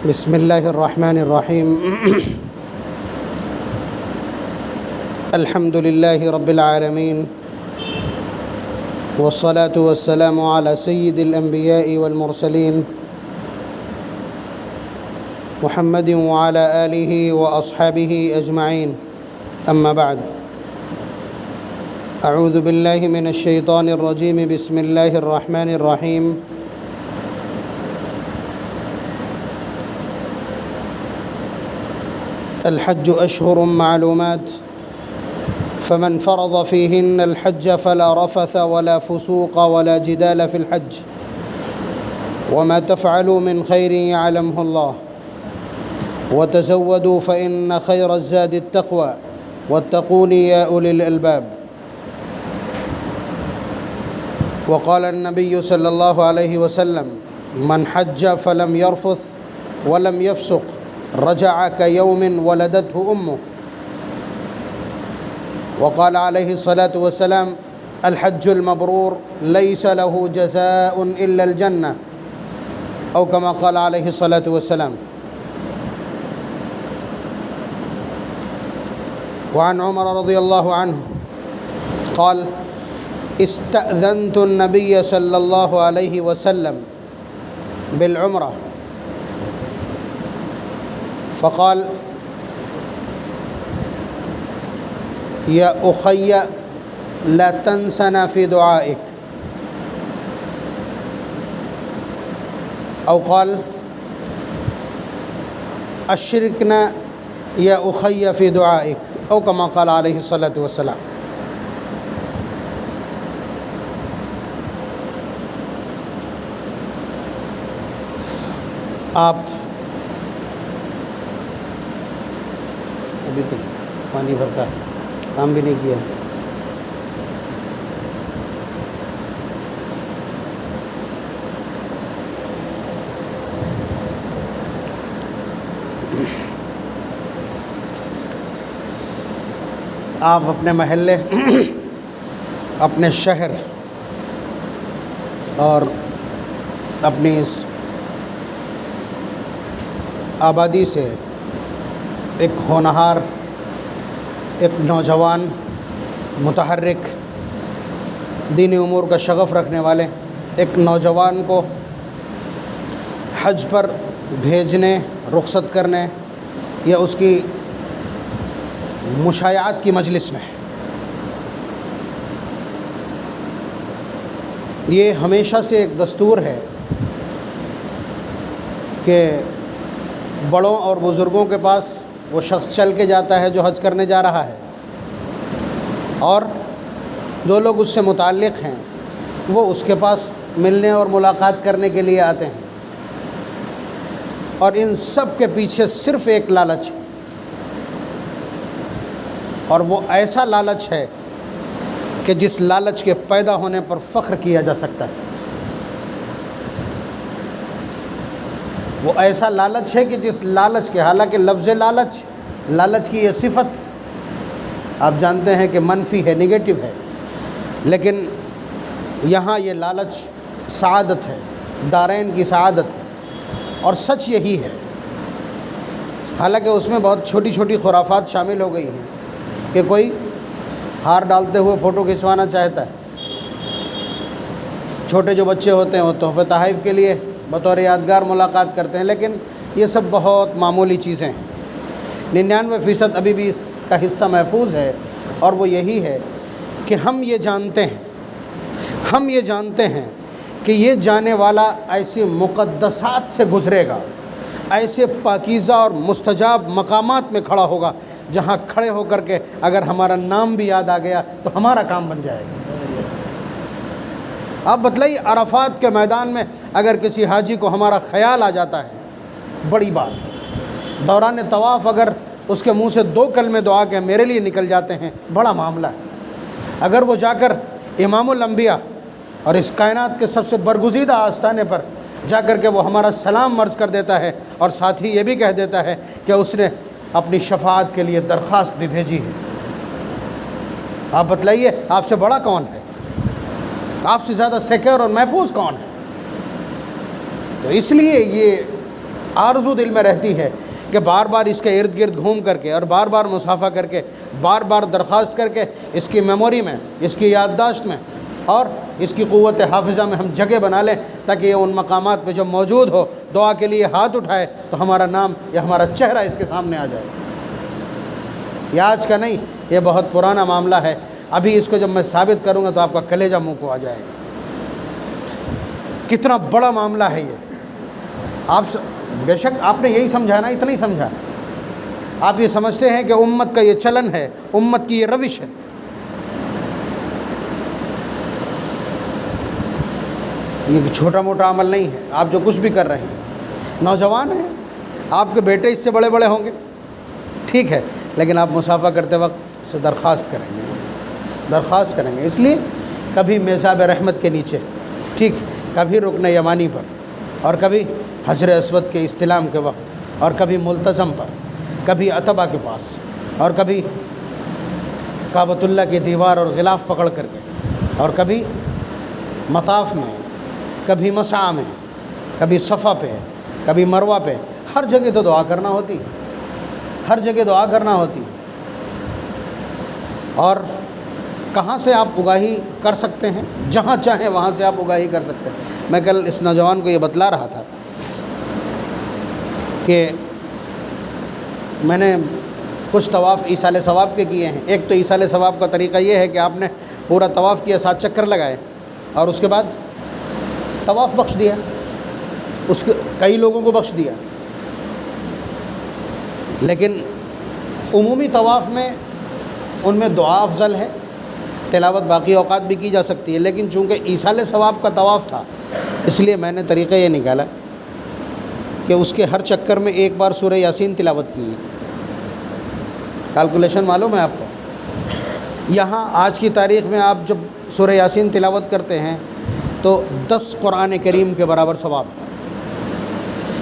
بسم الله الرحمن الرحيم الحمد لله رب العالمين والصلاة والسلام على سيد الأنبياء والمرسلين محمد وعلى آله وأصحابه أجمعين أما بعد أعوذ بالله من الشيطان الرجيم بسم الله الرحمن الرحيم الحج أشهر معلومات فمن فرض فيهن الحج فلا رفث ولا فسوق ولا جدال في الحج وما تفعلوا من خير يعلمه الله وتزودوا فإن خير الزاد التقوى واتقون يا أولي الألباب. وقال النبي صلى الله عليه وسلم من حج فلم يرفث ولم يفسق رجع كيوم ولدته أمه. وقال عليه الصلاة والسلام الحج المبرور ليس له جزاء إلا الجنة أو كما قال عليه الصلاة والسلام. وعن عمر رضي الله عنه قال استأذنت النبي صلى الله عليه وسلم بالعمرة فقال يا أخي لا تنسنا في دعائك أو قال أشركنا يا أخي في دعائك أو كما قال عليه الصلاة والسلام. آپ ابھی تک پانی بھرتا کام بھی نہیں کیا. آپ اپنے محلے اپنے شہر اور اپنی اس آبادی سے ایک ہونہار ایک نوجوان متحرک دینی امور کا شغف رکھنے والے ایک نوجوان کو حج پر بھیجنے رخصت کرنے یا اس کی مشایعات کی مجلس میں یہ ہمیشہ سے ایک دستور ہے کہ بڑوں اور بزرگوں کے پاس وہ شخص چل کے جاتا ہے جو حج کرنے جا رہا ہے اور جو لوگ اس سے متعلق ہیں وہ اس کے پاس ملنے اور ملاقات کرنے کے لیے آتے ہیں اور ان سب کے پیچھے صرف ایک لالچ ہے اور وہ ایسا لالچ ہے کہ جس لالچ کے پیدا ہونے پر فخر کیا جا سکتا ہے. وہ ایسا لالچ ہے کہ جس لالچ کے حالانکہ لفظ لالچ کی یہ صفت آپ جانتے ہیں کہ منفی ہے نگیٹو ہے لیکن یہاں یہ لالچ سعادت ہے دارین کی سعادت ہے اور سچ یہی ہے. حالانکہ اس میں بہت چھوٹی چھوٹی خرافات شامل ہو گئی ہیں کہ کوئی ہار ڈالتے ہوئے فوٹو کھنچوانا چاہتا ہے. چھوٹے جو بچے ہوتے ہیں وہ تحفے تحائف کے لیے بطور یادگار ملاقات کرتے ہیں لیکن یہ سب بہت معمولی چیزیں ہیں. 99% ابھی بھی اس کا حصہ محفوظ ہے اور وہ یہی ہے کہ ہم یہ جانتے ہیں کہ یہ جانے والا ایسی مقدسات سے گزرے گا ایسے پاکیزہ اور مستجاب مقامات میں کھڑا ہوگا جہاں کھڑے ہو کر کے اگر ہمارا نام بھی یاد آ گیا تو ہمارا کام بن جائے گا. آپ بتلائیے عرفات کے میدان میں اگر کسی حاجی کو ہمارا خیال آ جاتا ہے بڑی بات ہے. دوران طواف اگر اس کے منہ سے 2 کلمے دعا کے میرے لیے نکل جاتے ہیں بڑا معاملہ ہے. اگر وہ جا کر امام الانبیاء اور اس کائنات کے سب سے برگزیدہ آستانے پر جا کر کے وہ ہمارا سلام مرض کر دیتا ہے اور ساتھ ہی یہ بھی کہہ دیتا ہے کہ اس نے اپنی شفاعت کے لیے درخواست بھی بھیجی ہے. آپ بتلائیے آپ سے بڑا کون ہے؟ آپ سے زیادہ سیکیور اور محفوظ کون ہے؟ تو اس لیے یہ آرزو دل میں رہتی ہے کہ بار بار اس کے ارد گرد گھوم کر کے اور بار بار مصافحہ کر کے بار بار درخواست کر کے اس کی میموری میں، اس کی یادداشت میں اور اس کی قوت حافظہ میں ہم جگہ بنا لیں، تاکہ یہ ان مقامات پہ جب موجود ہو دعا کے لیے ہاتھ اٹھائے تو ہمارا نام یا ہمارا چہرہ اس کے سامنے آ جائے۔ یہ آج کا نہیں، یہ بہت پرانا معاملہ ہے۔ ابھی اس کو جب میں ثابت کروں گا تو آپ کا کلیجہ منہ کو آ جائے گا۔ کتنا بڑا معاملہ ہے یہ۔ آپ بے شک آپ نے یہی سمجھا نا، اتنا ہی سمجھا۔ آپ یہ سمجھتے ہیں کہ امت کا یہ چلن ہے، امت کی یہ روش ہے۔ یہ چھوٹا موٹا عمل نہیں ہے۔ آپ جو کچھ بھی کر رہے ہیں، نوجوان ہیں، آپ کے بیٹے اس سے بڑے بڑے ہوں گے، ٹھیک ہے، لیکن آپ مصافحہ کرتے وقت سے درخواست کریں گے۔ اس لیے کبھی میزاب رحمت کے نیچے، ٹھیک، کبھی رکن یمانی پر، اور کبھی حجر اسود کے استلام کے وقت، اور کبھی ملتزم پر، کبھی عتبہ کے پاس، اور کبھی کعبۃ اللہ کی دیوار اور غلاف پکڑ کر کے، اور کبھی مطاف میں، کبھی مسعی میں، کبھی صفا پہ، کبھی مروہ پہ۔ ہر جگہ تو دعا کرنا ہوتی، ہر جگہ دعا کرنا ہوتی۔ اور کہاں سے آپ اگاہی کر سکتے ہیں؟ جہاں چاہیں وہاں سے آپ اگاہی کر سکتے ہیں۔ میں کل اس نوجوان کو یہ بتلا رہا تھا کہ میں نے کچھ طواف ایصال ثواب کے کیے ہیں۔ ایک تو ایصال ثواب کا طریقہ یہ ہے کہ آپ نے پورا طواف کیا، 7 چکر لگائے، اور اس کے بعد طواف بخش دیا، اس کے کئی لوگوں کو بخش دیا۔ لیکن عمومی طواف میں ان میں دعا افضل ہے، تلاوت باقی اوقات بھی کی جا سکتی ہے، لیکن چونکہ ایصال ثواب کا طواف تھا اس لیے میں نے طریقہ یہ نکالا کہ اس کے ہر چکر میں ایک بار سورہ یاسین تلاوت کی ہے۔ کیلکولیشن معلوم ہے آپ کو؟ یہاں آج کی تاریخ میں آپ جب سورہ یاسین تلاوت کرتے ہیں تو 10 قرآن کریم کے برابر ثواب ہے۔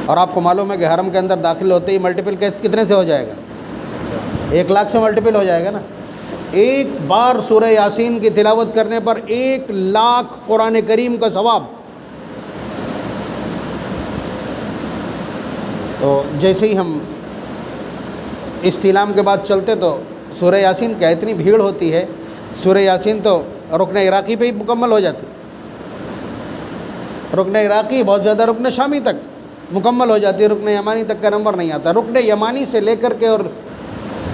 اور آپ کو معلوم ہے کہ حرم کے اندر داخل ہوتے ہی ملٹیپل کتنے سے ہو جائے گا؟ 1 لاکھ سے ملٹیپل ہو جائے گا نا۔ ایک بار سورہ یاسین کی تلاوت کرنے پر 1 لاکھ قرآن کریم کا ثواب۔ تو جیسے ہی ہم استلام کے بعد چلتے تو سورہ یاسین کیا اتنی بھیڑ ہوتی ہے، سورہ یاسین تو رکن عراقی پہ ہی مکمل ہو جاتی، رکن عراقی بہت زیادہ رکن شامی تک مکمل ہو جاتی ہے، رکن یمانی تک کا نمبر نہیں آتا۔ رکن یمانی سے لے کر کے اور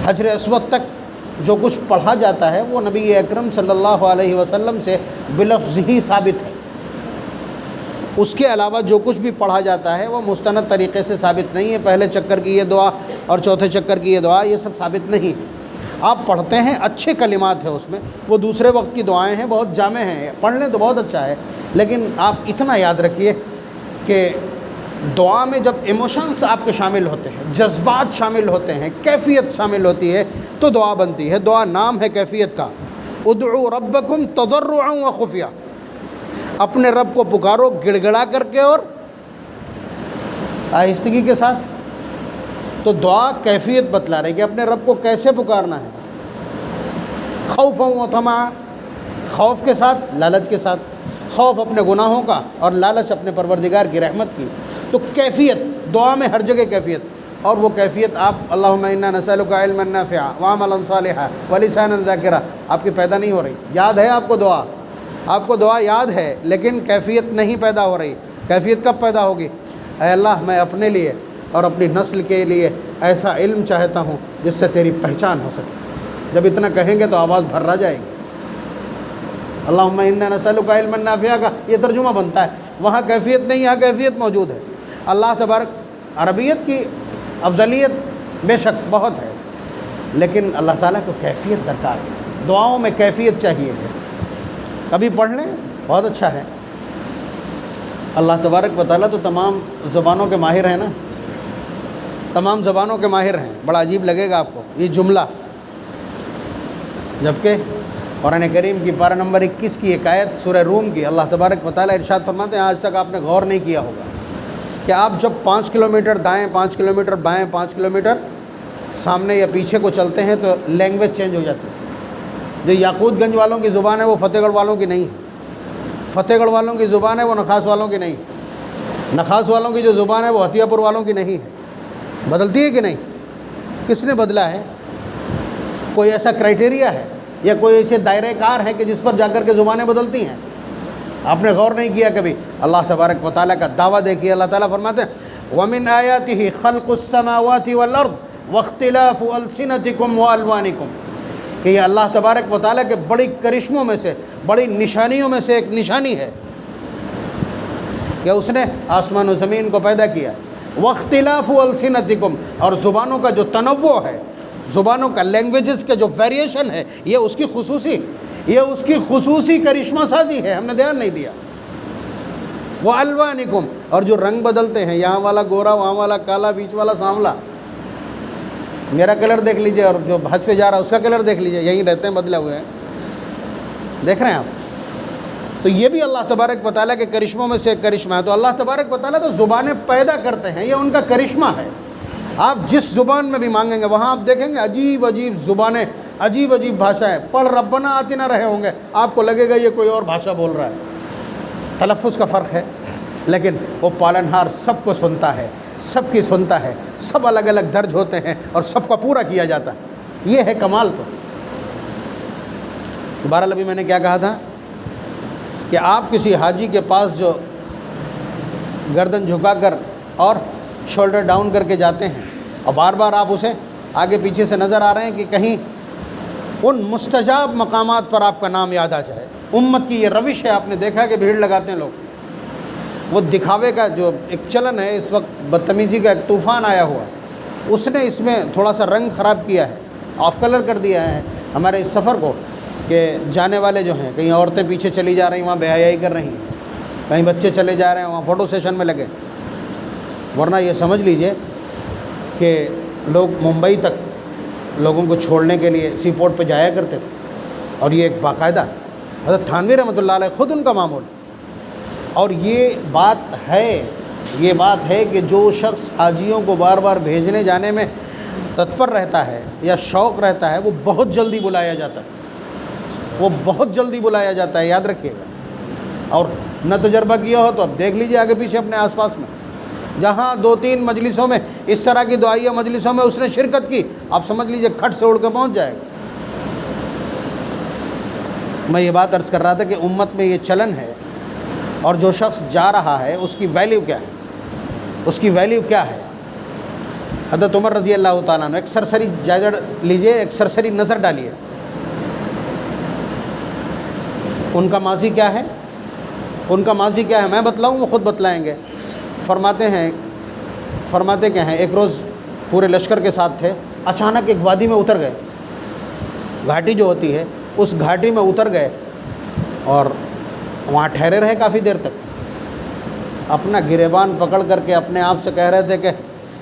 حجر اسود تک جو کچھ پڑھا جاتا ہے وہ نبی اکرم صلی اللہ علیہ وسلم سے بلفظ ہی ثابت ہے۔ اس کے علاوہ جو کچھ بھی پڑھا جاتا ہے وہ مستند طریقے سے ثابت نہیں ہے۔ پہلے چکر کی یہ دعا اور چوتھے چکر کی یہ دعا، یہ سب ثابت نہیں ہے۔ آپ پڑھتے ہیں، اچھے کلمات ہیں اس میں، وہ دوسرے وقت کی دعائیں ہیں، بہت جامع ہیں، پڑھ لیں تو بہت اچھا ہے، لیکن آپ اتنا یاد رکھیے کہ دعا میں جب ایموشنز آپ کے شامل ہوتے ہیں، جذبات شامل ہوتے ہیں، کیفیت شامل ہوتی ہے تو دعا بنتی ہے۔ دعا نام ہے کیفیت کا، ادعوا ربکم تضرعا وخفیہ، اپنے رب کو پکارو گڑ گڑا کر کے اور آہستگی کے ساتھ۔ تو دعا کیفیت بتلا رہی ہے کہ اپنے رب کو کیسے پکارنا ہے، خوفا و طمعا، خوف کے ساتھ، لالچ کے ساتھ، خوف اپنے گناہوں کا اور لالچ اپنے پروردگار کی رحمت کی۔ تو کیفیت دعا میں ہر جگہ کیفیت، اور وہ کیفیت آپ اللہم انا نسألک علما نافعا وعملا صالحا ولسانا ذاکرا، آپ کی پیدا نہیں ہو رہی۔ یاد ہے آپ کو دعا، آپ کو دعا یاد ہے، لیکن کیفیت نہیں پیدا ہو رہی۔ کیفیت کب پیدا ہوگی؟ اے اللہ میں اپنے لیے اور اپنی نسل کے لیے ایسا علم چاہتا ہوں جس سے تیری پہچان ہو سکے۔ جب اتنا کہیں گے تو آواز بھر جائے گی۔ اللہم انا نسألک علما نافعا کا یہ ترجمہ بنتا ہے، وہاں کیفیت نہیں، یہاں کیفیت موجود ہے۔ اللہ تبارک، عربیت کی افضلیت بے شک بہت ہے، لیکن اللہ تعالیٰ کو کیفیت درکار ہے، دعاؤں میں کیفیت چاہیے ہے۔ کبھی پڑھ لیں، بہت اچھا ہے۔ اللہ تبارک و تعالیٰ تو تمام زبانوں کے ماہر ہیں نا، تمام زبانوں کے ماہر ہیں۔ بڑا عجیب لگے گا آپ کو یہ جملہ، جبکہ قرآن کریم کی پارہ نمبر 21 کی ایک آیت سورہ روم کی، اللہ تبارک و تعالیٰ ارشاد فرماتے ہیں، آج تک آپ نے غور نہیں کیا ہوگا کہ آپ جب 5 کلومیٹر دائیں، 5 کلومیٹر بائیں، 5 کلومیٹر سامنے یا پیچھے کو چلتے ہیں تو لینگویج چینج ہو جاتی ہے۔ جو یاقوت گنج والوں کی زبان ہے وہ فتح گڑھ والوں کی نہیں، فتح گڑھ والوں کی زبان ہے وہ نخاس والوں کی نہیں۔ نخاس والوں کی جو زبان ہے وہ عطیہ پور والوں کی نہیں ہے، بدلتی ہے کہ نہیں؟ کس نے بدلا ہے؟ کوئی ایسا کرائٹیریا ہے یا کوئی ایسے دائرۂ کار ہے کہ جس پر جا کر کے زبانیں بدلتی ہیں؟ آپ نے غور نہیں کیا کبھی؟ اللہ تبارک و تعالیٰ کا دعویٰ دیکھیے، اللہ تعالیٰ فرماتے ہیں وَمِنْ آيَاتِهِ خَلْقُ السَّمَاوَاتِ وَالْأَرْضِ وَاخْتِلَافُ أَلْسِنَتِكُمْ وَأَلْوَانِكُمْ، کہ یہ اللہ تبارک و تعالیٰ کے بڑی کرشموں میں سے، بڑی نشانیوں میں سے ایک نشانی ہے کہ اس نے آسمان و زمین کو پیدا کیا۔ وَاخْتِلَافُ أَلْسِنَتِكُمْ، اور زبانوں کا جو تنوع ہے، زبانوں کا لینگویجز کا جو ویریشن ہے، یہ اس کی خصوصی کرشمہ سازی ہے، ہم نے دھیان نہیں دیا۔ وَأَلْوَانِكُمْ، اور جو رنگ بدلتے ہیں، یہاں والا گورا، وہاں والا کالا، بیچ والا سانولا، میرا کلر دیکھ لیجئے اور جو حج پہ جا رہا ہے اس کا کلر دیکھ لیجئے، یہیں رہتے ہیں، بدلے ہوئے ہیں، دیکھ رہے ہیں آپ؟ تو یہ بھی اللہ تبارک و تعالیٰ کے کرشموں میں سے ایک کرشمہ ہے۔ تو اللہ تبارک و تعالیٰ تو زبانیں پیدا کرتے ہیں، یہ ان کا کرشمہ ہے۔ آپ جس زبان میں بھی مانگیں گے وہاں آپ دیکھیں گے عجیب عجیب زبانیں، عجیب عجیب بھاشائیں، پڑھ ربنا آتی نہ رہے ہوں گے، آپ کو لگے گا یہ کوئی اور بھاشا بول رہا ہے، تلفظ کا فرق ہے، لیکن وہ پالنہار سب کو سنتا ہے، سب کی سنتا ہے، سب الگ الگ درج ہوتے ہیں اور سب کا پورا کیا جاتا ہے۔ یہ ہے کمال۔ تو بہرحال ابھی میں نے کیا کہا تھا کہ آپ کسی حاجی کے پاس جو گردن جھکا کر اور شولڈر ڈاؤن کر کے جاتے ہیں اور بار بار آپ اسے آگے پیچھے سے نظر آ رہے ہیں کہ کہیں ان مستجاب مقامات پر آپ کا نام یاد آ جائے۔ امت کی یہ روش ہے، آپ نے دیکھا کہ بھیڑ لگاتے ہیں لوگ، وہ دکھاوے کا جو ایک چلن ہے، اس وقت بدتمیزی کا ایک طوفان آیا ہوا ہے، اس نے اس میں تھوڑا سا رنگ خراب کیا ہے، آف کلر کر دیا ہے ہمارے اس سفر کو، کہ جانے والے جو ہیں، کہیں عورتیں پیچھے چلی جا رہی ہیں وہاں بے حیائی کر رہی ہیں، کہیں بچے چلے جا رہے ہیں وہاں فوٹو سیشن میں لگے، ورنہ یہ سمجھ لیجئے کہ لوگ ممبئی تک لوگوں کو چھوڑنے کے لیے سی پورٹ پہ جایا کرتے تھے، اور یہ ایک باقاعدہ حضرت تھانوی رحمۃ اللہ علیہ خود ان کا معمول، اور یہ بات ہے کہ جو شخص حاجیوں کو بار بار بھیجنے جانے میں تتپر رہتا ہے یا شوق رہتا ہے، وہ بہت جلدی بلایا جاتا ہے، وہ بہت جلدی بلایا جاتا ہے، یاد رکھیے گا۔ اور نہ تجربہ کیا ہو تو اب دیکھ لیجئے آگے پیچھے اپنے آس پاس میں، جہاں 2-3 مجلسوں میں اس طرح کی دعائیہ مجلسوں میں اس نے شرکت کی، آپ سمجھ لیجئے کھٹ سے اڑ کے پہنچ جائے گا۔ میں یہ بات عرض کر رہا تھا کہ امت میں یہ چلن ہے، اور جو شخص جا رہا ہے اس کی ویلیو کیا ہے، اس کی ویلیو کیا ہے۔ حضرت عمر رضی اللہ تعالیٰ عنہ، ایک سرسری جائزہ لیجئے، ایک سرسری نظر ڈالیے، ان کا ماضی کیا ہے، ان کا ماضی کیا ہے میں بتلاؤں، وہ خود بتلائیں گے۔ فرماتے کیا ہیں، ایک روز پورے لشکر کے ساتھ تھے، اچانک ایک وادی میں اتر گئے، گھاٹی جو ہوتی ہے اس گھاٹی میں اتر گئے، اور وہاں ٹھہرے رہے کافی دیر تک، اپنا گریبان پکڑ کر کے اپنے آپ سے کہہ رہے تھے کہ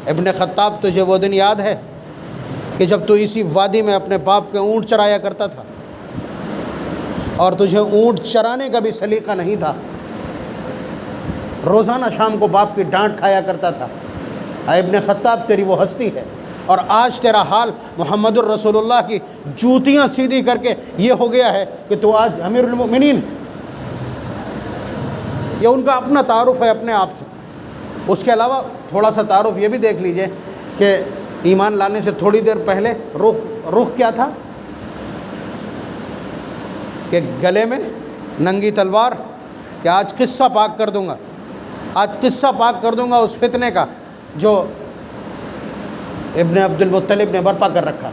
ابن خطاب، تجھے وہ دن یاد ہے کہ جب تو اسی وادی میں اپنے باپ کے اونٹ چرایا کرتا تھا، اور تجھے اونٹ چرانے کا بھی سلیقہ نہیں تھا، روزانہ شام کو باپ کی ڈانٹ کھایا کرتا تھا۔ اے ابن خطاب، تیری وہ ہستی ہے، اور آج تیرا حال محمد الرسول اللہ کی جوتیاں سیدھی کر کے یہ ہو گیا ہے کہ تو آج امیر المؤمنین۔ یہ ان کا اپنا تعارف ہے اپنے آپ سے۔ اس کے علاوہ تھوڑا سا تعارف یہ بھی دیکھ لیجئے کہ ایمان لانے سے تھوڑی دیر پہلے رخ کیا تھا، کہ گلے میں ننگی تلوار، کہ آج قصہ پاک کر دوں گا، آج قصہ پاک کر دوں گا اس فتنے کا جو ابن عبد المطلب نے برپا کر رکھا،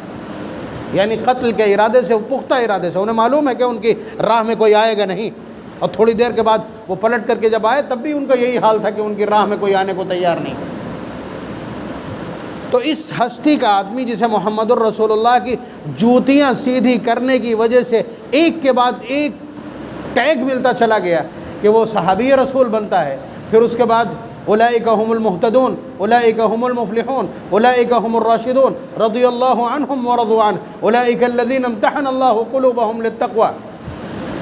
یعنی قتل کے ارادے سے، پختہ ارادے سے، انہیں معلوم ہے کہ ان کی راہ میں کوئی آئے گا نہیں، اور تھوڑی دیر کے بعد وہ پلٹ کر کے جب آئے تب بھی ان کا یہی حال تھا کہ ان کی راہ میں کوئی آنے کو تیار نہیں۔ تو اس ہستی کا آدمی جسے محمد الرسول اللہ کی جوتیاں سیدھی کرنے کی وجہ سے ایک کے بعد ایک ٹیگ ملتا چلا گیا کہ وہ صحابی رسول بنتا ہے، پھر اس کے بعد اولئک هم المہتدون، اولئک هم المفلحون، اولئک هم الراشدون رضی اللہ عنہم ورضوا عنہ، اولئک الذین امتحن اللہ قلوبهم للتقوی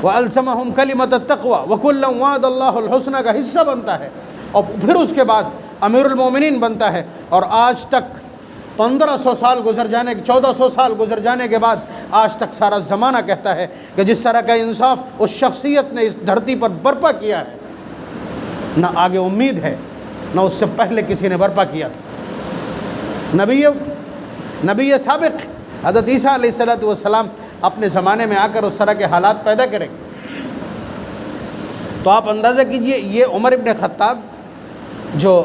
وَأَلْزَمَهُمْ كَلِمَةَ التَّقْوَى وَكُلًّا وَعَدَ اللَّهُ الْحُسْنَى کا حصہ بنتا ہے، اور پھر اس کے بعد امیر المومنین بنتا ہے، اور آج تک 1500 سال گزر جانے 1400 سال گزر جانے کے بعد آج تک سارا زمانہ کہتا ہے کہ جس طرح کا انصاف اس شخصیت نے اس دھرتی پر برپا کیا ہے، نہ آگے امید ہے، نہ اس سے پہلے کسی نے برپا کیا تھا۔ نبی سابق حضرت عیسیٰ علیہ السلام اپنے زمانے میں آ کر اس طرح کے حالات پیدا کریں گے۔ تو آپ اندازہ کیجئے، یہ عمر ابن خطاب جو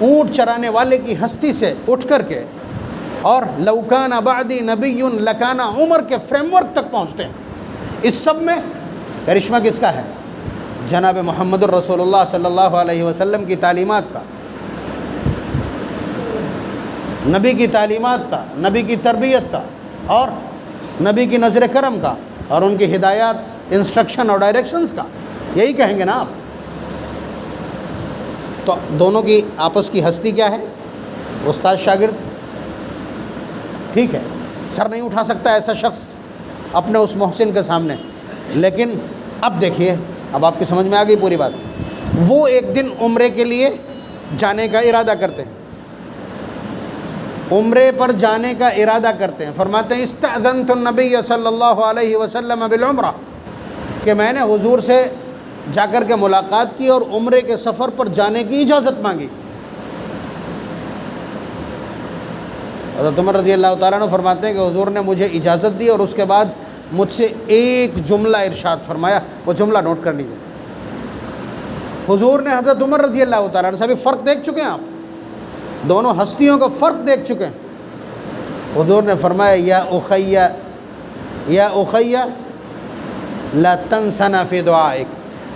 اونٹ چرانے والے کی ہستی سے اٹھ کر کے اور لو کان بعدی نبی لکان عمر کے فریم ورک تک پہنچتے ہیں، اس سب میں کرشمہ کس کا ہے؟ جناب محمد الرسول اللہ صلی اللہ علیہ وسلم کی تعلیمات کا، نبی کی تعلیمات کا، نبی کی تربیت کا، اور نبی کی نظر کرم کا، اور ان کی ہدایات، انسٹرکشن اور ڈائریکشنز کا۔ یہی کہیں گے نا آپ؟ تو دونوں کی آپس کی ہستی کیا ہے؟ استاد شاگرد۔ ٹھیک ہے، سر نہیں اٹھا سکتا ایسا شخص اپنے اس محسن کے سامنے، لیکن اب دیکھیے، اب آپ کی سمجھ میں آ گئی پوری بات۔ وہ ایک دن عمرے کے لیے جانے کا ارادہ کرتے ہیں، عمرے پر جانے کا ارادہ کرتے ہیں۔ فرماتے ہیں استأذنت النبی صلی اللہ علیہ وسلم بالعمرہ، کہ میں نے حضور سے جا کر کے ملاقات کی اور عمرے کے سفر پر جانے کی اجازت مانگی۔ حضرت عمر رضی اللہ تعالیٰ عنہ فرماتے ہیں کہ حضور نے مجھے اجازت دی اور اس کے بعد مجھ سے ایک جملہ ارشاد فرمایا، وہ جملہ نوٹ کر لیجیے۔ حضور نے حضرت عمر رضی اللہ تعالیٰ عنہ سے، ابھی فرق دیکھ چکے ہیں آپ، دونوں ہستیوں کا فرق دیکھ چکے ہیں۔ حضور نے فرمایا یا اخی لا تنسنا فی دعائک،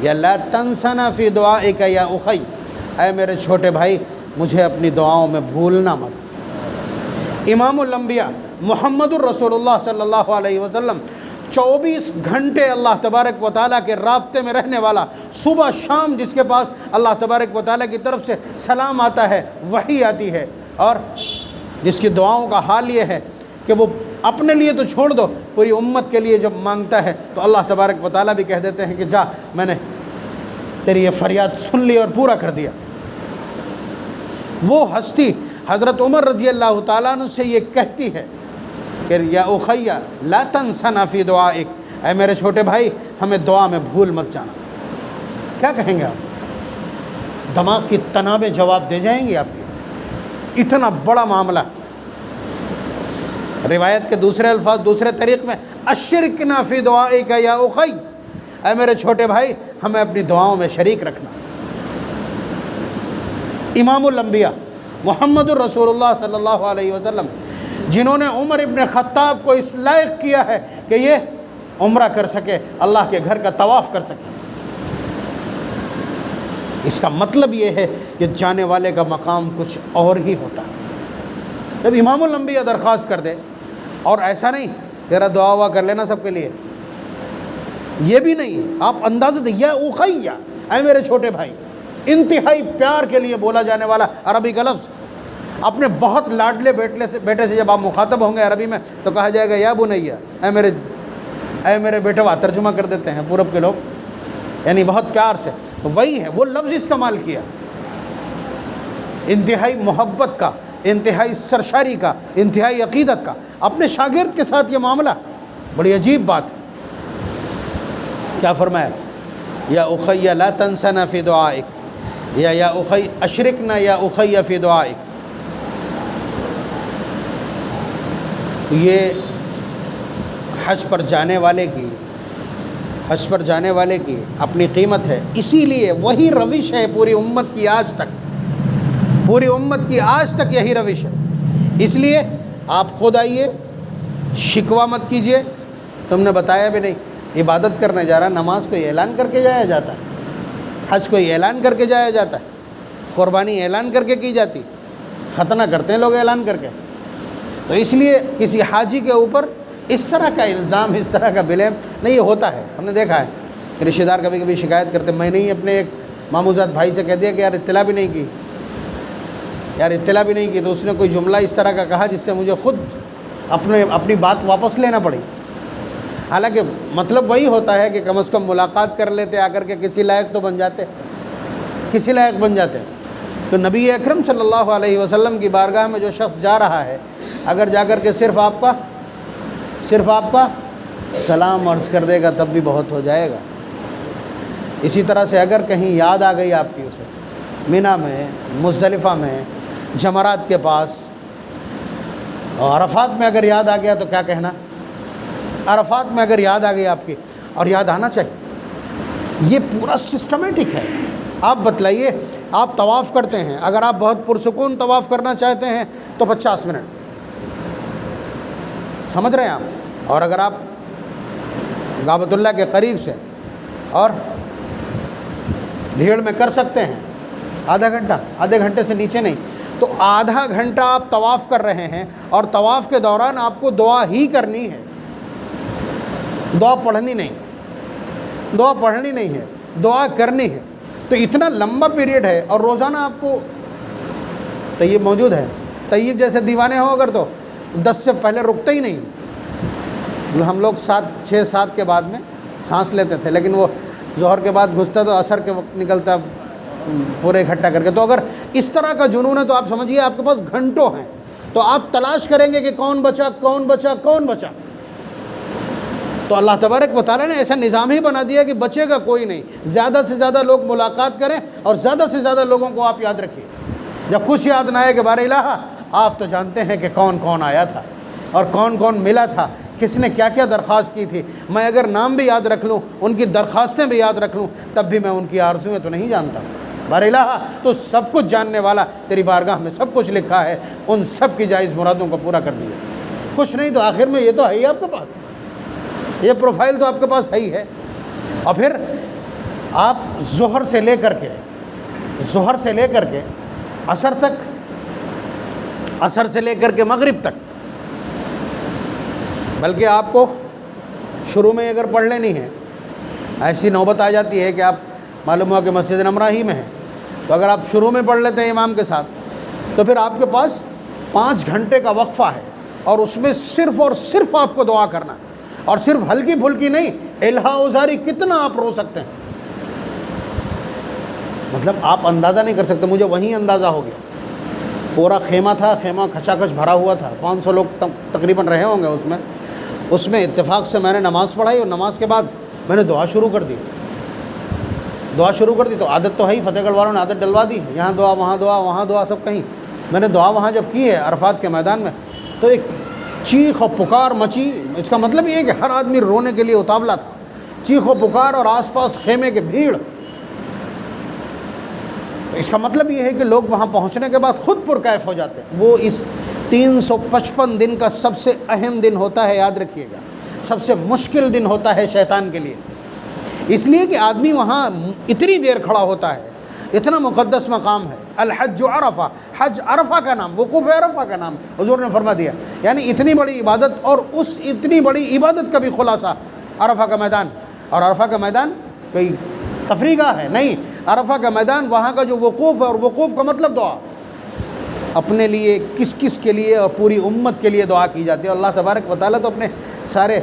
یا لا تنسنا فی دعائک یا اخی، اے میرے چھوٹے بھائی مجھے اپنی دعاؤں میں بھولنا مت۔ امام الانبیاء محمد الرسول اللہ صلی اللہ علیہ وسلم 24 گھنٹے اللہ تبارک و تعالیٰ کے رابطے میں رہنے والا، صبح شام جس کے پاس اللہ تبارک و تعالیٰ کی طرف سے سلام آتا ہے، وحی آتی ہے، اور جس کی دعاؤں کا حال یہ ہے کہ وہ اپنے لیے تو چھوڑ دو، پوری امت کے لیے جب مانگتا ہے تو اللہ تبارک و تعالیٰ بھی کہہ دیتے ہیں کہ جا، میں نے تیری یہ فریاد سن لی اور پورا کر دیا۔ وہ ہستی حضرت عمر رضی اللہ تعالیٰ عنہ سے یہ کہتی ہے کہ یا اخی لا تنسنا فی دعائک، اے میرے چھوٹے بھائی ہمیں دعا میں بھول مت جانا۔ کیا کہیں گے آپ؟ دماغ کی تنابیں جواب دے جائیں گی آپ کی، اتنا بڑا معاملہ۔ روایت کے دوسرے الفاظ دوسرے طریق میں، اشرکنا فی دعائک یا اخی، اے میرے چھوٹے بھائی ہمیں اپنی دعاؤں میں شریک رکھنا۔ امام الانبیاء محمد الرسول اللہ صلی اللہ علیہ وسلم، جنہوں نے عمر ابن خطاب کو اس لائق کیا ہے کہ یہ عمرہ کر سکے، اللہ کے گھر کا طواف کر سکے۔ اس کا مطلب یہ ہے کہ جانے والے کا مقام کچھ اور ہی ہوتا ہے۔ جب امام الانبیاء درخواست کر دے، اور ایسا نہیں تیرا دعا ہوا کر لینا سب کے لیے، یہ بھی نہیں، آپ اندازہ دیں، یا اخی، اے میرے چھوٹے بھائی، انتہائی پیار کے لیے بولا جانے والا عربی کا لفظ۔ اپنے بہت لاڈلے بیٹے سے جب آپ مخاطب ہوں گے عربی میں تو کہا جائے گا یا بنیا، اے میرے بیٹوا، ترجمہ کر دیتے ہیں پورب کے لوگ، یعنی بہت پیار سے۔ وہی ہے، وہ لفظ استعمال کیا، انتہائی محبت کا، انتہائی سرشاری کا، انتہائی عقیدت کا۔ اپنے شاگرد کے ساتھ یہ معاملہ بڑی عجیب بات ہے۔ کیا فرمایا؟ یا اخی لا تنسنا فی دعائک، یا اخی اشرکنا یا اخی فی دعائک۔ یہ حج پر جانے والے کی اپنی قیمت ہے، اسی لیے وہی روش ہے پوری امت کی آج تک، پوری امت کی آج تک یہی روش ہے۔ اس لیے آپ خود آئیے، شکوہ مت کیجئے، تم نے بتایا بھی نہیں، عبادت کرنے جا رہا، نماز کو اعلان کر کے جایا جاتا ہے، حج کو اعلان کر کے جایا جاتا ہے، قربانی اعلان کر کے کی جاتی، ختنہ کرتے ہیں لوگ اعلان کر کے۔ تو اس لیے کسی حاجی کے اوپر اس طرح کا الزام، اس طرح کا بلیم نہیں ہوتا ہے۔ ہم نے دیکھا ہے رشتہ دار کبھی کبھی شکایت کرتے، میں نے ہی اپنے ایک ماموزاد بھائی سے کہہ دیا کہ یار اطلاع بھی نہیں کی، تو اس نے کوئی جملہ اس طرح کا کہا جس سے مجھے خود اپنی بات واپس لینا پڑی۔ حالانکہ مطلب وہی ہوتا ہے کہ کم از کم ملاقات کر لیتے، آ کر کے کسی لائق بن جاتے۔ تو نبی اکرم صلی اللہ علیہ وسلم کی بارگاہ میں جو شخص جا رہا ہے، اگر جا کر کے صرف آپ کا سلام عرض کر دے گا تب بھی بہت ہو جائے گا۔ اسی طرح سے اگر کہیں یاد آ گئی آپ کی اسے، مینا میں، مزدلفہ میں، جمرات کے پاس، اور عرفات میں اگر یاد آ گیا تو کیا کہنا، عرفات میں اگر یاد آ گئی آپ کی، اور یاد آنا چاہیے، یہ پورا سسٹمیٹک ہے۔ آپ بتلائیے، آپ طواف کرتے ہیں، اگر آپ بہت پرسکون طواف کرنا چاہتے ہیں تو 50 منٹ، سمجھ رہے ہیں آپ، اور اگر آپ کعبۃ اللہ کے قریب سے اور بھیڑ میں کر سکتے ہیں آدھا گھنٹہ، آدھے گھنٹے سے نیچے نہیں، تو آدھا گھنٹہ آپ طواف کر رہے ہیں، اور طواف کے دوران آپ کو دعا ہی کرنی ہے، دعا پڑھنی نہیں، دعا پڑھنی نہیں ہے، دعا کرنی ہے۔ تو اتنا لمبا پیریڈ ہے، اور روزانہ آپ کو طیب موجود ہے۔ طیب جیسے دیوانے ہو اگر تو 10 سے پہلے رکتے ہی نہیں، ہم لوگ 6 7 کے بعد میں سانس لیتے تھے، لیکن وہ ظہر کے بعد گھستا تو عصر کے وقت نکلتا پورے اکٹھا کر کے۔ تو اگر اس طرح کا جنون ہے تو آپ سمجھیے آپ کے پاس گھنٹوں ہیں، تو آپ تلاش کریں گے کہ کون بچا کون بچا کون بچا۔ تو اللہ تبارک و تعالیٰ نے ایسا نظام ہی بنا دیا کہ بچے گا کوئی نہیں، زیادہ سے زیادہ لوگ ملاقات کریں، اور زیادہ سے زیادہ لوگوں کو آپ یاد رکھیے۔ جب کچھ یاد نہ آئے کہ بار الہ، آپ تو جانتے ہیں کہ کون کون آیا تھا اور کون کون ملا تھا، کس نے کیا کیا درخواست کی تھی۔ میں اگر نام بھی یاد رکھ لوں، ان کی درخواستیں بھی یاد رکھ لوں، تب بھی میں ان کی آرزویں تو نہیں جانتا۔ بار الہ تو سب کچھ جاننے والا، تیری بارگاہ میں سب کچھ لکھا ہے، ان سب کی جائز مرادوں کو پورا کر دیا۔ کچھ نہیں تو آخر میں یہ تو ہے ہی آپ کے پاس، یہ پروفائل تو آپ کے پاس ہے ہی ہے۔ اور پھر آپ ظہر سے لے کر کے عصر تک، عصر سے لے کر کے مغرب تک، بلکہ آپ کو شروع میں اگر پڑھ لینی ہے، ایسی نوبت آ جاتی ہے کہ آپ معلوم ہوا کہ مسجد نمرہ ہی میں ہے، تو اگر آپ شروع میں پڑھ لیتے ہیں امام کے ساتھ، تو پھر آپ کے پاس 5 گھنٹے کا وقفہ ہے، اور اس میں صرف اور صرف آپ کو دعا کرنا، اور صرف ہلکی پھلکی نہیں، الہا اوزاری کتنا آپ رو سکتے ہیں، مطلب آپ اندازہ نہیں کر سکتے۔ مجھے وہیں اندازہ ہو گیا، پورا خیمہ تھا، خیمہ کھچا کھچ بھرا ہوا تھا، 500 لوگ تقریباً رہے ہوں گے اس میں اتفاق سے میں نے نماز پڑھائی، اور نماز کے بعد میں نے دعا شروع کر دی، تو عادت تو ہے ہی، فتح گڑھ والوں نے عادت ڈلوا دی، یہاں دعا وہاں دعا وہاں دعا سب کہیں۔ میں نے دعا وہاں جب کی ہے عرفات کے میدان میں، تو ایک چیخ و پکار مچی۔ اس کا مطلب یہ ہے کہ ہر آدمی رونے کے لیے اتاولا تھا، چیخ و پکار، اور آس پاس خیمے کے بھیڑ۔ اس کا مطلب یہ ہے کہ لوگ وہاں پہنچنے کے بعد خود پرکیف ہو جاتے ہیں۔ وہ اس 355 دن کا سب سے اہم دن ہوتا ہے، یاد رکھیے گا، سب سے مشکل دن ہوتا ہے شیطان کے لیے، اس لیے کہ آدمی وہاں اتنی دیر کھڑا ہوتا ہے، اتنا مقدس مقام ہے۔ الحج عرفہ، حج عرفہ کا نام، وقوف عرفہ کا نام حضور نے فرما دیا، یعنی اتنی بڑی عبادت، اور اس اتنی بڑی عبادت کا بھی خلاصہ عرفہ کا میدان۔ اور عرفہ کا میدان کوئی تفریح گاہ ہے نہیں، عرفہ کا میدان وہاں کا جو وقوف ہے، اور وقوف کا مطلب دعا، اپنے لیے، کس کس کے لیے، اور پوری امت کے لیے دعا کی جاتی ہے۔ اللہ تبارک و تعالیٰ تو اپنے سارے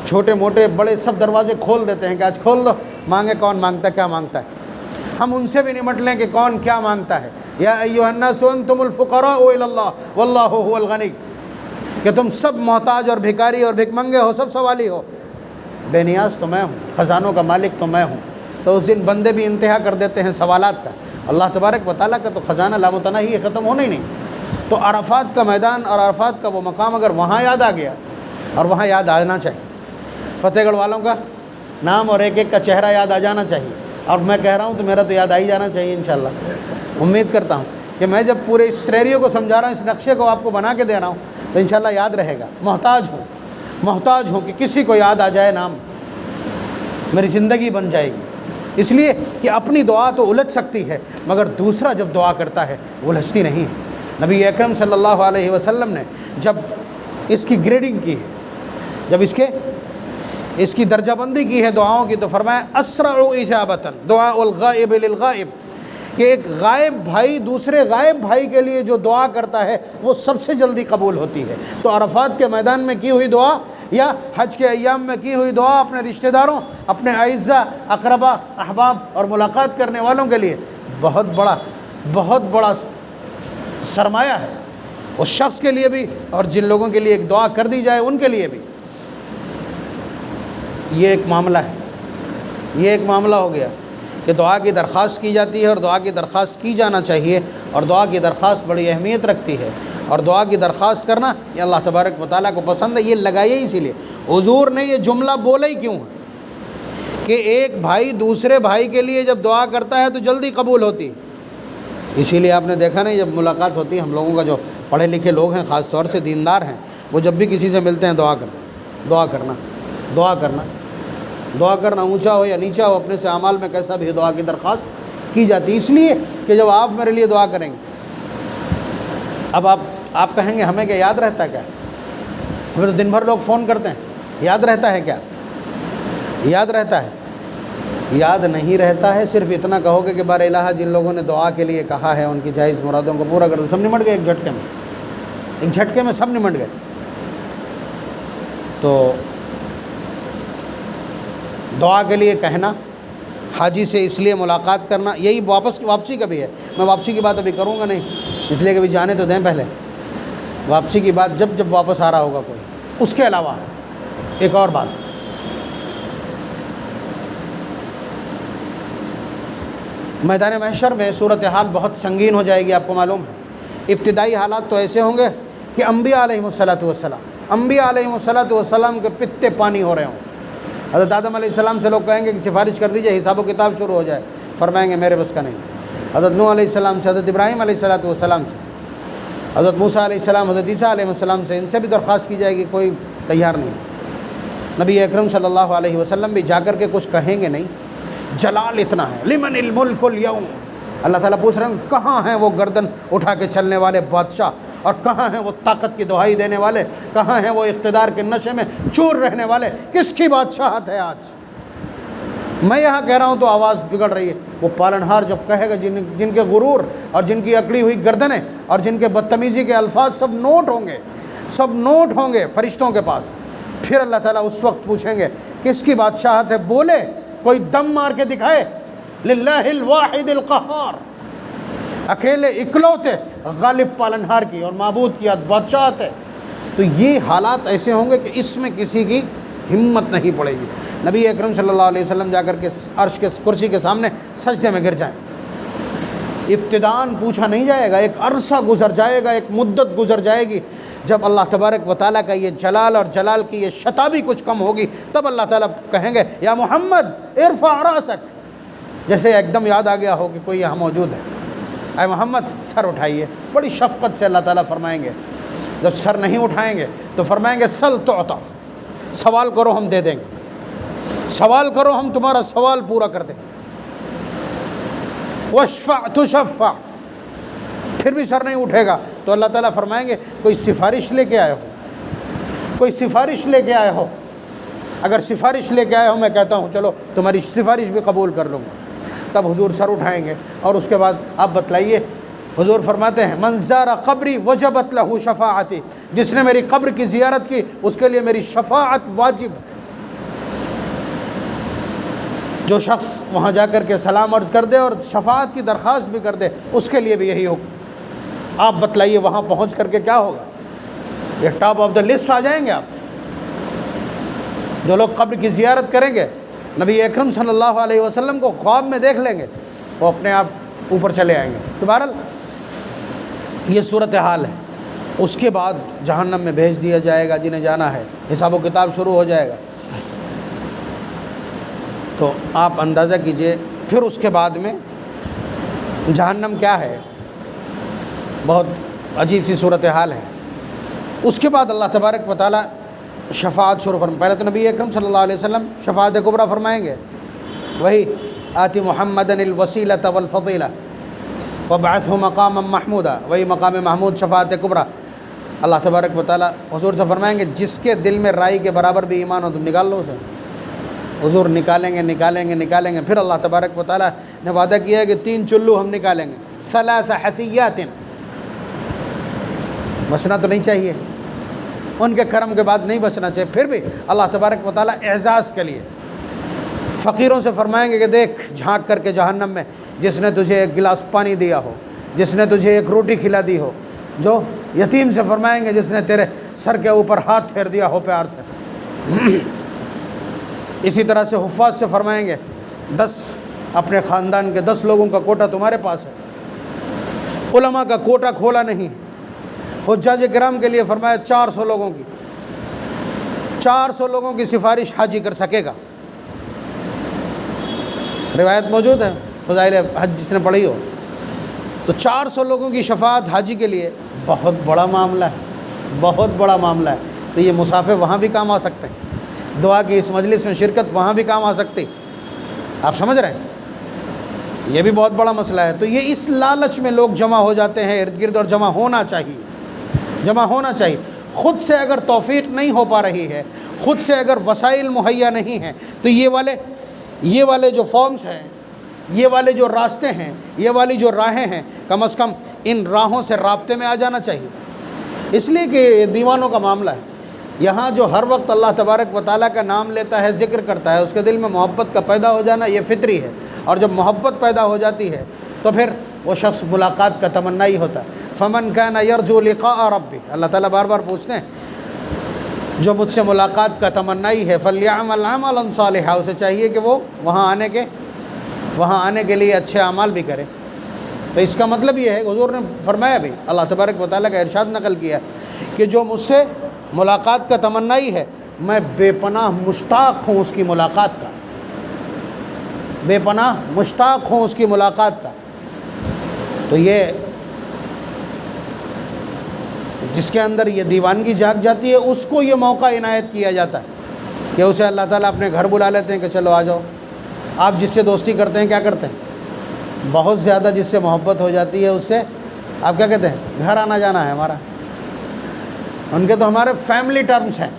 چھوٹے موٹے بڑے سب دروازے کھول دیتے ہیں کہ آج کھول دو، مانگے کون مانگتا ہے، کیا مانگتا ہے، ہم ان سے بھی نمٹ لیں کہ کون کیا مانگتا ہے۔ یا ایھا الناس انتم الفقراء الی اللہ واللہ هو الغنی، کہ تم سب محتاج اور بھکاری اور بھک منگے ہو، سب سوالی ہو، بے نیاز تو میں ہوں، خزانوں کا مالک تو میں ہوں۔ تو اس دن بندے بھی انتہا کر دیتے ہیں سوالات کا، اللہ تبارک و تعالیٰ کا تو خزانہ لامتناہی ہے، ختم ہونا ہی نہیں۔ تو عرفات کا میدان اور عرفات کا وہ مقام اگر وہاں یاد آ گیا، اور وہاں یاد آنا چاہیے، فتح گڑھ والوں کا نام اور ایک ایک کا چہرہ یاد آ جانا چاہیے، اور میں کہہ رہا ہوں تو میرا تو یاد آ ہی جانا چاہیے انشاءاللہ۔ امید کرتا ہوں کہ میں جب پورے اس سینیریو کو سمجھا رہا ہوں، اس نقشے کو آپ کو بنا کے دے رہا ہوں، تو انشاءاللہ یاد رہے گا۔ محتاج ہوں کہ کسی کو یاد آ جائے نام، میری زندگی بن جائے گی۔ اس لیے کہ اپنی دعا تو الجھ سکتی ہے، مگر دوسرا جب دعا کرتا ہے وہ الجھتی نہیں ہے۔ نبی اکرم صلی اللہ علیہ وسلم نے جب اس کی گریڈنگ کی ہے، جب اس کی درجہ بندی کی ہے دعاؤں کی، تو فرمایا اسرع اجابۃ دعاء الغائب للغائب، کہ ایک غائب بھائی دوسرے غائب بھائی کے لیے جو دعا کرتا ہے وہ سب سے جلدی قبول ہوتی ہے۔ تو عرفات کے میدان میں کی ہوئی دعا، یا حج کے ایام میں کی ہوئی دعا، اپنے رشتہ داروں، اپنے اعزہ اقربا احباب اور ملاقات کرنے والوں کے لیے بہت بڑا سرمایہ ہے، اس شخص کے لیے بھی، اور جن لوگوں کے لیے ایک دعا کر دی جائے ان کے لیے بھی۔ یہ ایک معاملہ ہے، یہ ایک معاملہ ہو گیا کہ دعا کی درخواست کی جاتی ہے اور دعا کی درخواست کی جانا چاہیے، اور دعا کی درخواست بڑی اہمیت رکھتی ہے، اور دعا کی درخواست کرنا یہ اللہ تبارک و تعالیٰ کو پسند ہے۔ یہ لگایا اسی لیے حضور نے یہ جملہ بولا ہی کیوں ہے کہ ایک بھائی دوسرے بھائی کے لیے جب دعا کرتا ہے تو جلدی قبول ہوتی ہے۔ اسی لیے آپ نے دیکھا نہیں، جب ملاقات ہوتی ہے ہم لوگوں کا، جو پڑھے لکھے لوگ ہیں خاص طور سے دیندار ہیں، وہ جب بھی کسی سے ملتے ہیں دعا کرتے ہیں، دعا کرنا، دعا کرنا، دعا کرنا، اونچا ہو یا نیچا ہو، اپنے سے اعمال میں کیسا بھی دعا کی درخواست کی جاتی ہے، اس لیے کہ جب آپ میرے لیے دعا کریں گے، اب آپ کہیں گے ہمیں کیا یاد رہتا ہے کیا؟ ہمیں تو دن بھر لوگ فون کرتے ہیں، یاد رہتا ہے کیا؟ یاد رہتا ہے؟ یاد نہیں رہتا ہے۔ صرف اتنا کہو گے کہ بار الہ جن لوگوں نے دعا کے لیے کہا ہے ان کی جائز مرادوں کو پورا کر دو، سب نمٹ گئے ایک جھٹکے میں، ایک جھٹکے میں سب نمٹ گئے۔ تو دعا کے لیے کہنا، حاجی سے اس لیے ملاقات کرنا، یہی واپسی کا بھی ہے۔ میں واپسی کی بات ابھی کروں گا نہیں، اس لیے کہ ابھی جانے تو دیں پہلے، واپسی کی بات جب واپس آ رہا ہوگا کوئی۔ اس کے علاوہ ایک اور بات، میدان محشر میں صورتحال بہت سنگین ہو جائے گی، آپ کو معلوم ہے۔ ابتدائی حالات تو ایسے ہوں گے کہ انبیاء علیہم السلام کے پتے پانی ہو رہے ہوں۔ حضرت آدم علیہ السلام سے لوگ کہیں گے کہ سفارش کر دیجئے، حساب و کتاب شروع ہو جائے، فرمائیں گے میرے بس کا نہیں۔ حضرت نوح علیہ السلام سے، حضرت ابراہیم علیہ السلام سے، حضرت موسیٰ علیہ السلام، حضرت عیسیٰ علیہ السلام سے، ان سے بھی درخواست کی جائے گی، کوئی تیار نہیں۔ نبی اکرم صلی اللہ علیہ وسلم بھی جا کر کے کچھ کہیں گے نہیں، جلال اتنا ہے۔ لمن الملک اليوم، اللہ تعالیٰ پوچھ رہے ہیں کہاں ہیں وہ گردن اٹھا کے چلنے والے بادشاہ، اور کہاں ہیں وہ طاقت کی دہائی دینے والے، کہاں ہیں وہ اقتدار کے نشے میں چور رہنے والے، کس کی بادشاہت ہے آج؟ میں یہاں کہہ رہا ہوں تو آواز بگڑ رہی ہے۔ وہ پالنہار جب کہے گا، جن کے غرور اور جن کی اکڑی ہوئی گردنیں اور جن کے بدتمیزی کے الفاظ سب نوٹ ہوں گے فرشتوں کے پاس، پھر اللہ تعالیٰ اس وقت پوچھیں گے کس کی بادشاہت ہے؟ بولے کوئی دم مار کے دکھائے، للہ الواحد القہار، اکیلے اکلوتے غالب پالنہار کی اور معبود کی بادشاہت ہے۔ تو یہ حالات ایسے ہوں گے کہ اس میں کسی کی ہمت نہیں پڑے گی۔ نبی اکرم صلی اللہ علیہ وسلم جا کر کے عرش کے کرسی کے سامنے سجدے میں گر جائیں، ابتداً پوچھا نہیں جائے گا، ایک عرصہ گزر جائے گا، ایک مدت گزر جائے گی، جب اللہ تبارک و تعالیٰ کا یہ جلال اور جلال کی یہ شتابی کچھ کم ہوگی، تب اللہ تعالیٰ کہیں گے یا محمد ارفع راسک، جیسے ایک دم یاد آ گیا ہو کہ کوئی یہاں موجود ہے، اے محمد سر اٹھائیے۔ بڑی شفقت سے اللہ تعالیٰ فرمائیں گے، جب سر نہیں اٹھائیں گے تو فرمائیں گے سل تعطا، سوال کرو ہم دے دیں گے، سوال کرو ہم تمہارا سوال پورا کر دیں گے، واشفع تشفع، پھر بھی سر نہیں اٹھے گا تو اللہ تعالیٰ فرمائیں گے کوئی سفارش لے کے آئے ہو، کوئی سفارش لے کے آئے ہو؟ اگر سفارش لے کے آئے ہو میں کہتا ہوں چلو تمہاری سفارش بھی قبول کر لوں گا۔ تب حضور سر اٹھائیں گے اور اس کے بعد آپ بتلائیے، حضور فرماتے ہیں من زار قبری وجبت لہ شفاعتی، جس نے میری قبر کی زیارت کی اس کے لیے میری شفاعت واجب ہے۔ جو شخص وہاں جا کر کے سلام عرض کر دے اور شفاعت کی درخواست بھی کر دے اس کے لیے بھی یہی حکم۔ آپ بتلائیے وہاں پہنچ کر کے کیا ہوگا؟ یہ ٹاپ آف دا لسٹ آ جائیں گے آپ۔ جو لوگ قبر کی زیارت کریں گے، نبی اکرم صلی اللہ علیہ وسلم کو خواب میں دیکھ لیں گے، وہ اپنے آپ اوپر چلے آئیں گے۔ تو بہرحال یہ صورتحال ہے۔ اس کے بعد جہنم میں بھیج دیا جائے گا جنہیں جانا ہے، حساب و کتاب شروع ہو جائے گا۔ تو آپ اندازہ کیجئے پھر اس کے بعد میں جہنم کیا ہے، بہت عجیب سی صورتحال ہے۔ اس کے بعد اللہ تبارک و تعالیٰ شفاعت شروع فرمائیں۔ پہلے تو نبی اکرم صلی اللہ علیہ وسلم شفاعت کبریٰ فرمائیں گے، وہی آتی محمدن الوسیلۃ والفضیلہ وابعثہ مقاما محمودا، وہی مقام محمود شفاعت کبریٰ۔ اللہ تبارک و تعالیٰ حضور سے فرمائیں گے جس کے دل میں رائی کے برابر بھی ایمان ہو تم نکال لو اسے۔ حضور نکالیں گے۔ پھر اللہ تبارک و تعالیٰ نے وعدہ کیا ہے کہ 3 چلو ہم نکالیں گے، ثلاث حثیات، بچنا تو نہیں چاہیے، ان کے کرم کے بعد نہیں بچنا چاہیے۔ پھر بھی اللہ تبارک و تعالیٰ اعزاز کے لیے فقیروں سے فرمائیں گے کہ دیکھ جھانک کر کے جہنم میں جس نے تجھے ایک گلاس پانی دیا ہو، جس نے تجھے ایک روٹی کھلا دی ہو، جو یتیم سے فرمائیں گے جس نے تیرے سر کے اوپر ہاتھ پھیر دیا ہو پیار سے۔ اسی طرح سے حفاظ سے فرمائیں گے 10 اپنے خاندان کے 10 لوگوں کا کوٹا تمہارے پاس ہے، علماء کا کوٹا کھولا نہیں۔ حجاج کرام کے لیے فرمایا 400 لوگوں کی 400 لوگوں کی سفارش حاجی کر سکے گا۔ روایت موجود ہے فضائل حج جس نے پڑھی ہو، تو 400 لوگوں کی شفاعت حاجی کے لیے بہت بڑا معاملہ ہے، بہت بڑا معاملہ ہے۔ تو یہ مسافر وہاں بھی کام آ سکتے ہیں، دعا کی اس مجلس میں شرکت وہاں بھی کام آ سکتی، آپ سمجھ رہے ہیں؟ یہ بھی بہت بڑا مسئلہ ہے۔ تو یہ اس لالچ میں لوگ جمع ہو جاتے ہیں ارد گرد، اور جمع ہونا چاہیے، جمع ہونا چاہیے۔ خود سے اگر توفیق نہیں ہو پا رہی ہے، خود سے اگر وسائل مہیا نہیں ہیں، تو یہ والے جو فارمز ہیں، یہ والے جو راستے ہیں، یہ والی جو راہیں ہیں، کم از کم ان راہوں سے رابطے میں آ جانا چاہیے۔ اس لیے کہ یہ دیوانوں کا معاملہ ہے۔ یہاں جو ہر وقت اللہ تبارک و تعالیٰ کا نام لیتا ہے، ذکر کرتا ہے، اس کے دل میں محبت کا پیدا ہو جانا یہ فطری ہے، اور جب محبت پیدا ہو جاتی ہے تو پھر وہ شخص ملاقات کا تمنائی ہوتا ہے۔ فمن کان یرجو لقاء ربہ، اللہ تعالیٰ بار بار پوچھتے ہیں جو مجھ سے ملاقات کا تمنائی ہے، فلیعمل عملا صالحا، اسے چاہیے کہ وہ وہاں آنے کے لیے اچھے اعمال بھی کرے۔ تو اس کا مطلب یہ ہے، حضور نے فرمایا بھی، اللہ تبارک و تعالیٰ کا ارشاد نقل کیا کہ جو مجھ سے ملاقات کا تمنائی ہے، میں بے پناہ مشتاق ہوں اس کی ملاقات کا، بے پناہ مشتاق ہوں اس کی ملاقات کا۔ تو یہ جس کے اندر یہ دیوانگی جاگ جاتی ہے، اس کو یہ موقع عنایت کیا جاتا ہے کہ اسے اللہ تعالیٰ اپنے گھر بلا لیتے ہیں کہ چلو آ جاؤ۔ آپ جس سے دوستی کرتے ہیں کیا کرتے ہیں؟ بہت زیادہ جس سے محبت ہو جاتی ہے اس سے آپ کیا کہتے ہیں؟ گھر آنا جانا ہے ہمارا۔ ان کے تو ہمارے فیملی ٹرمز ہیں،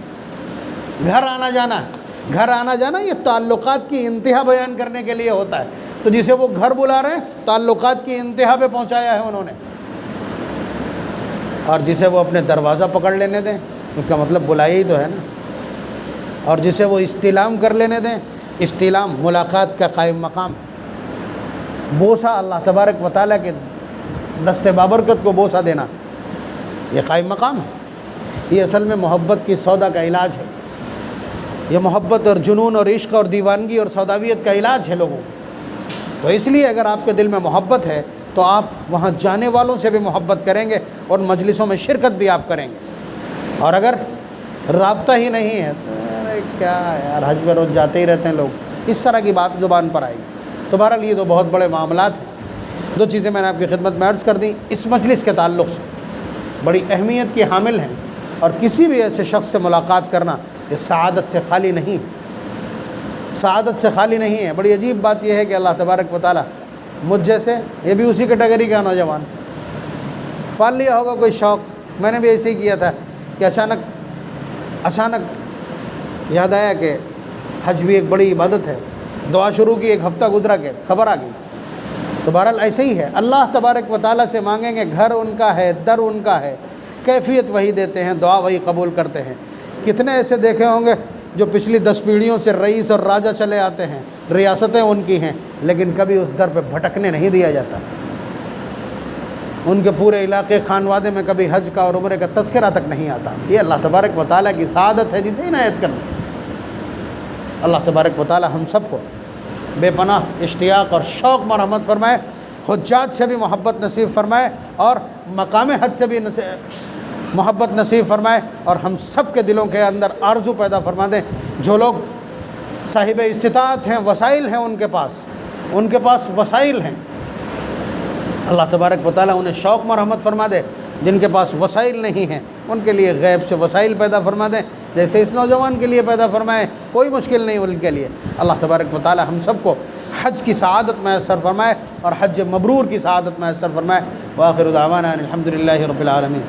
گھر آنا جانا ہے۔ گھر آنا جانا یہ تعلقات کی انتہا بیان کرنے کے لیے ہوتا ہے۔ تو جسے وہ گھر بلا رہے ہیں، تعلقات کی انتہا پہ پہنچایا ہے انہوں نے۔ اور جسے وہ اپنے دروازہ پکڑ لینے دیں، اس کا مطلب بلایا ہی تو ہے نا۔ اور جسے وہ استلام کر لینے دیں، استلام ملاقات کا قائم مقام ہے۔ بوسہ اللہ تبارک و تعالیٰ کے دست بابرکت کو بوسہ دینا یہ قائم مقام ہے۔ یہ اصل میں محبت کی سودا کا علاج ہے۔ یہ محبت اور جنون اور عشق اور دیوانگی اور سوداویت کا علاج ہے لوگوں کو۔ تو اس لیے اگر آپ کے دل میں محبت ہے تو آپ وہاں جانے والوں سے بھی محبت کریں گے اور مجلسوں میں شرکت بھی آپ کریں گے۔ اور اگر رابطہ ہی نہیں ہے تو کیا یار، حج میں روز جاتے ہی رہتے ہیں لوگ، اس طرح کی بات زبان پر آئے گی۔ تو بہرحال یہ تو بہت بڑے معاملات ہیں۔ 2 چیزیں میں نے آپ کی خدمت میں عرض کر دیں اس مجلس کے تعلق سے، بڑی اہمیت کی حامل ہیں، اور کسی بھی ایسے شخص سے ملاقات کرنا یہ سعادت سے خالی نہیں، سعادت سے خالی نہیں ہے۔ بڑی عجیب بات یہ ہے کہ اللہ تبارک و تعالیٰ مجھ جیسے، یہ بھی اسی کیٹیگری کا نوجوان پال لیا ہوگا کوئی شوق، میں نے بھی ایسے ہی کیا تھا کہ اچانک یاد آیا کہ حج بھی ایک بڑی عبادت ہے، دعا شروع کی، 1 ہفتہ گزرا کے خبر آ گئی۔ تو بہرحال ایسے ہی ہے، اللہ تبارک و تعالیٰ سے مانگیں گے، گھر ان کا ہے، در ان کا ہے، کیفیت وہی دیتے ہیں، دعا وہی قبول کرتے ہیں۔ کتنے ایسے دیکھے ہوں گے جو پچھلی 10 پیڑھیوں سے رئیس اور راجہ چلے آتے ہیں، ریاستیں ان کی ہیں، لیکن کبھی اس در پہ بھٹکنے نہیں دیا جاتا۔ ان کے پورے علاقے خانوادے میں کبھی حج کا اور عمرے کا تذکرہ تک نہیں آتا۔ یہ اللہ تبارک و تعالیٰ کی سعادت ہے جسے عنایت کرنا۔ اللہ تبارک و تعالیٰ ہم سب کو بے پناہ اشتیاق اور شوق مرحمت فرمائے، حجاج سے بھی محبت نصیب فرمائے، اور مقام حج سے بھی محبت نصیب فرمائے، اور ہم سب کے دلوں کے اندر آرزو پیدا فرما دیں۔ جو لوگ صاحب استطاعت ہیں، وسائل ہیں، ان کے پاس وسائل ہیں، اللہ تبارک و تعالیٰ انہیں شوق مرحمت فرما دے۔ جن کے پاس وسائل نہیں ہیں ان کے لیے غیب سے وسائل پیدا فرما دیں، جیسے اس نوجوان کے لیے پیدا فرمائے، کوئی مشکل نہیں ان کے لیے۔ اللہ تبارک و تعالیٰ ہم سب کو حج کی سعادت میسر فرمائے اور حج مبرور کی سعادت میسر فرمائے۔ وآخر دعوانا الحمد للہ رب العالمین۔